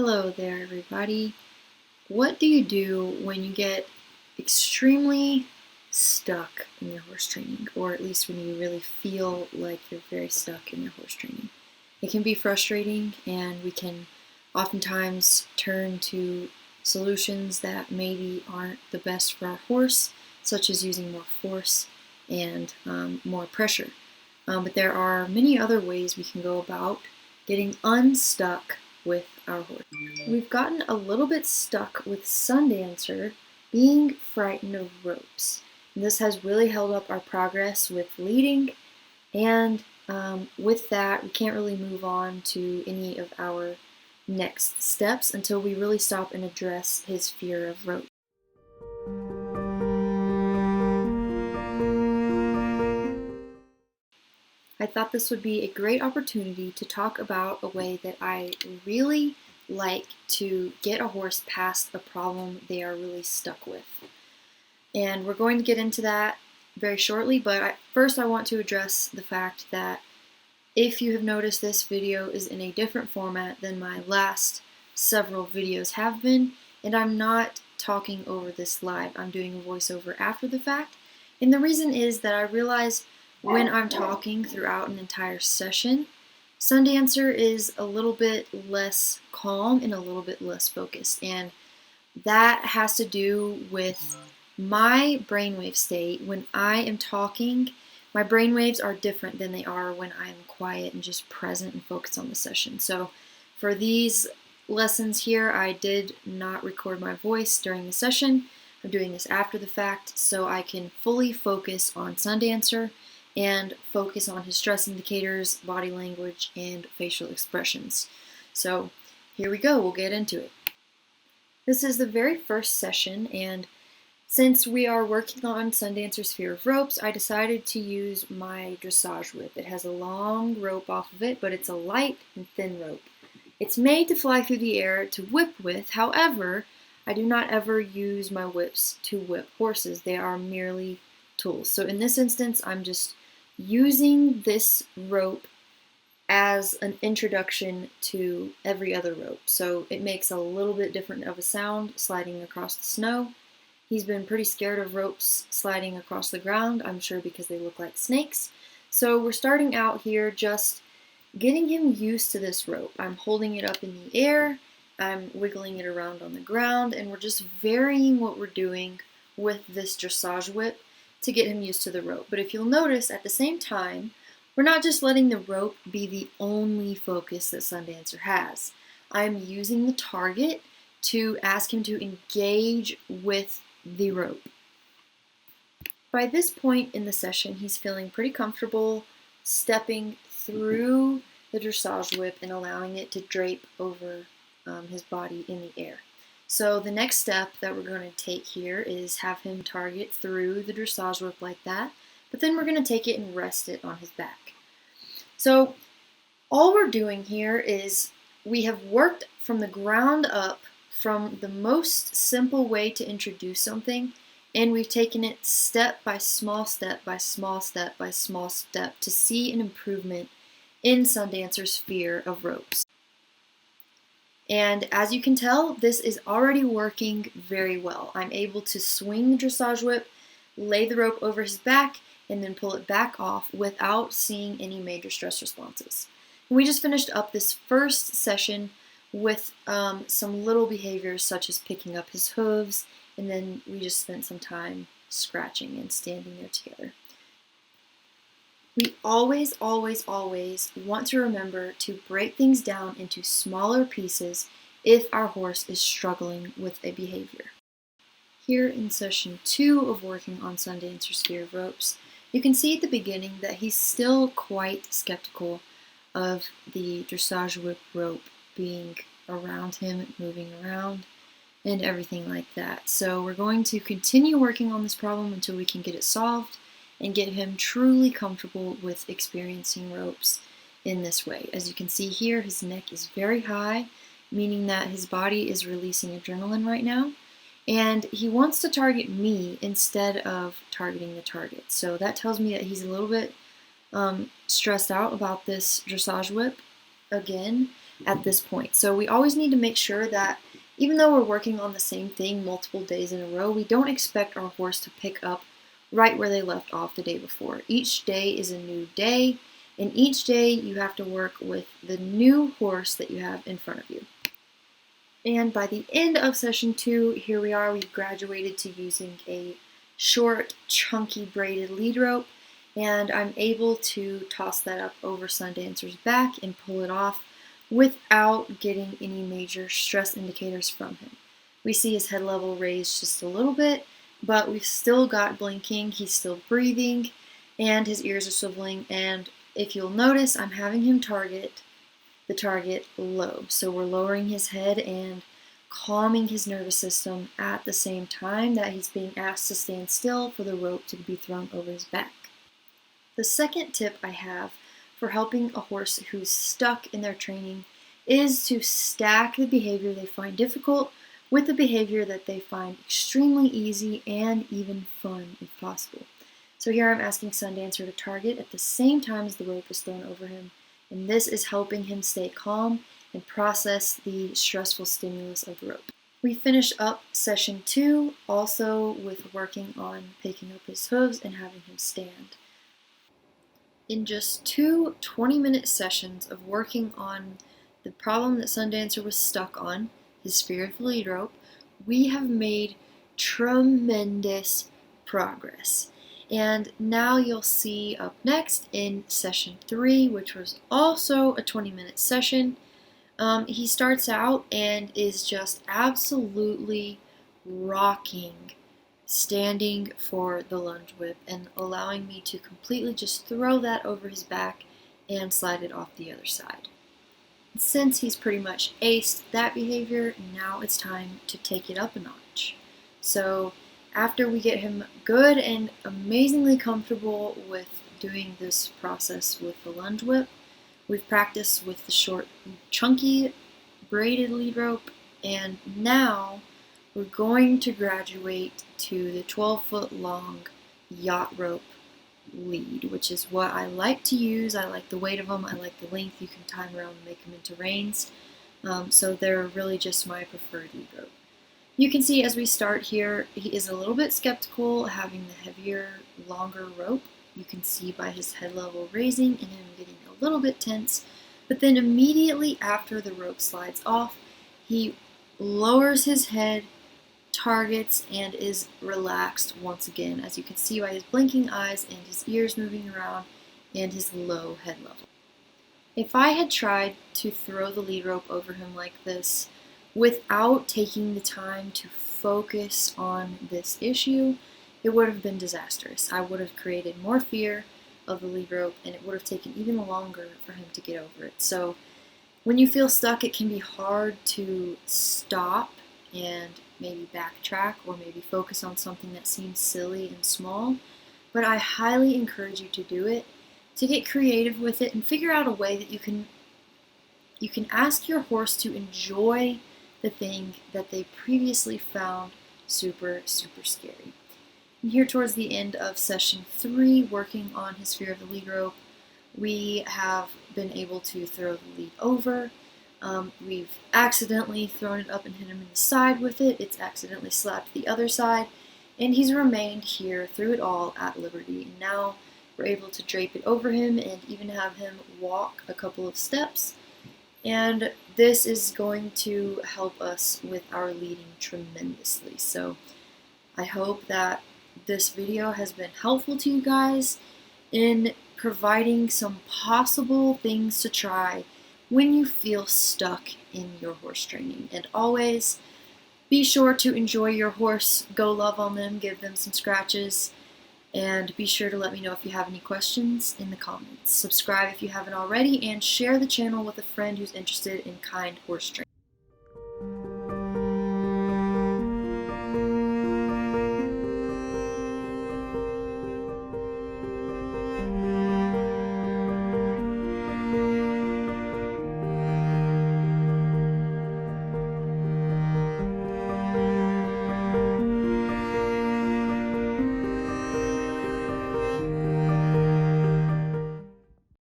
Hello there, everybody. What do you do when you get extremely stuck in your horse training, or at least when you really feel like you're very stuck in your horse training? It can be frustrating, and we can oftentimes turn to solutions that maybe aren't the best for our horse, such as using more force and more pressure. But there are many other ways we can go about getting unstuck with our horse. We've gotten a little bit stuck with Sundancer being frightened of ropes. And this has really held up our progress with leading, and with that, we can't really move on to any of our next steps until we really stop and address his fear of ropes. I thought this would be a great opportunity to talk about a way that I really like to get a horse past a problem they are really stuck with. And we're going to get into that very shortly, but first I want to address the fact that if you have noticed, this video is in a different format than my last several videos have been, and I'm not talking over this live. I'm doing a voiceover after the fact, and the reason is that I realize when I'm talking throughout an entire session, Sundancer is a little bit less calm and a little bit less focused, and that has to do with my brainwave state. When I am talking, my brainwaves are different than they are when I'm quiet and just present and focused on the session. So for these lessons here, I did not record my voice during the session. I'm doing this after the fact so I can fully focus on Sundancer and focus on his stress indicators, body language, and facial expressions. So here we go, we'll get into it. This is the very first session, and since we are working on Sundancer's fear of ropes, I decided to use my dressage whip. It has a long rope off of it, but it's a light and thin rope. It's made to fly through the air to whip with. However, I do not ever use my whips to whip horses. They are merely tools. So in this instance, I'm just using this rope as an introduction to every other rope. So it makes a little bit different of a sound sliding across the snow. He's been pretty scared of ropes sliding across the ground, I'm sure because they look like snakes. So we're starting out here just getting him used to this rope. I'm holding it up in the air, I'm wiggling it around on the ground, and we're just varying what we're doing with this dressage whip to get him used to the rope. But if you'll notice, at the same time, we're not just letting the rope be the only focus that Sundancer has. I'm using the target to ask him to engage with the rope. By this point in the session, he's feeling pretty comfortable stepping through the dressage whip and allowing it to drape over his body in the air. So the next step that we're going to take here is have him target through the dressage whip like that, but then we're going to take it and rest it on his back. So all we're doing here is we have worked from the ground up from the most simple way to introduce something, and we've taken it step by small step by small step by small step to see an improvement in Sundancer's fear of ropes. And as you can tell, this is already working very well. I'm able to swing the dressage whip, lay the rope over his back, and then pull it back off without seeing any major stress responses. And we just finished up this first session with some little behaviors such as picking up his hooves, and then we just spent some time scratching and standing there together. We always, always, always want to remember to break things down into smaller pieces if our horse is struggling with a behavior. Here in session 2 of working on Sundancer's fear of ropes, you can see at the beginning that he's still quite skeptical of the dressage whip rope being around him, moving around, and everything like that. So we're going to continue working on this problem until we can get it solved and get him truly comfortable with experiencing ropes in this way. As you can see here, his neck is very high, meaning that his body is releasing adrenaline right now, and he wants to target me instead of targeting the target. So that tells me that he's a little bit stressed out about this dressage whip again, at this point. So we always need to make sure that even though we're working on the same thing multiple days in a row, we don't expect our horse to pick up right where they left off the day before. Each day is a new day, and each day you have to work with the new horse that you have in front of you. And by the end of session 2, here we are, we've graduated to using a short, chunky braided lead rope, and I'm able to toss that up over Sundancer's back and pull it off without getting any major stress indicators from him. We see his head level raised just a little bit, but we've still got blinking, he's still breathing, and his ears are swiveling, and if you'll notice, I'm having him target the target lobe. So we're lowering his head and calming his nervous system at the same time that he's being asked to stand still for the rope to be thrown over his back. The second tip I have for helping a horse who's stuck in their training is to stack the behavior they find difficult with the behavior that they find extremely easy and even fun if possible. So here I'm asking Sundancer to target at the same time as the rope is thrown over him, and this is helping him stay calm and process the stressful stimulus of the rope. We finish up session 2 also with working on picking up his hooves and having him stand. In just 2 20-minute sessions of working on the problem that Sundancer was stuck on, his fear of the lead rope, we have made tremendous progress. And now you'll see up next in session 3, which was also a 20-minute session, he starts out and is just absolutely rocking, standing for the lunge whip and allowing me to completely just throw that over his back and slide it off the other side. Since he's pretty much aced that behavior, now it's time to take it up a notch. So after we get him good and amazingly comfortable with doing this process with the lunge whip, we've practiced with the short, chunky, braided lead rope, and now we're going to graduate to the 12-foot long yacht rope lead, which is what I like to use. I like the weight of them, I like the length. You can tie them around and make them into reins. So they're really just my preferred lead rope. You can see as we start here, he is a little bit skeptical having the heavier, longer rope. You can see by his head level raising and him getting a little bit tense. But then immediately after the rope slides off, he lowers his head, targets, and is relaxed once again, as you can see by his blinking eyes and his ears moving around and his low head level. If I had tried to throw the lead rope over him like this without taking the time to focus on this issue, it would have been disastrous. I would have created more fear of the lead rope, and it would have taken even longer for him to get over it. So when you feel stuck, it can be hard to stop and maybe backtrack or maybe focus on something that seems silly and small, but I highly encourage you to do it, to get creative with it and figure out a way that you can ask your horse to enjoy the thing that they previously found super, super scary. And here towards the end of session 3, working on his fear of the lead rope, we have been able to throw the lead over. We've accidentally thrown it up and hit him in the side with it. It's accidentally slapped the other side, and he's remained here through it all at liberty. And now we're able to drape it over him and even have him walk a couple of steps. And this is going to help us with our leading tremendously. So I hope that this video has been helpful to you guys in providing some possible things to try when you feel stuck in your horse training. And always be sure to enjoy your horse, go love on them, give them some scratches, and be sure to let me know if you have any questions in the comments. Subscribe if you haven't already, and share the channel with a friend who's interested in kind horse training.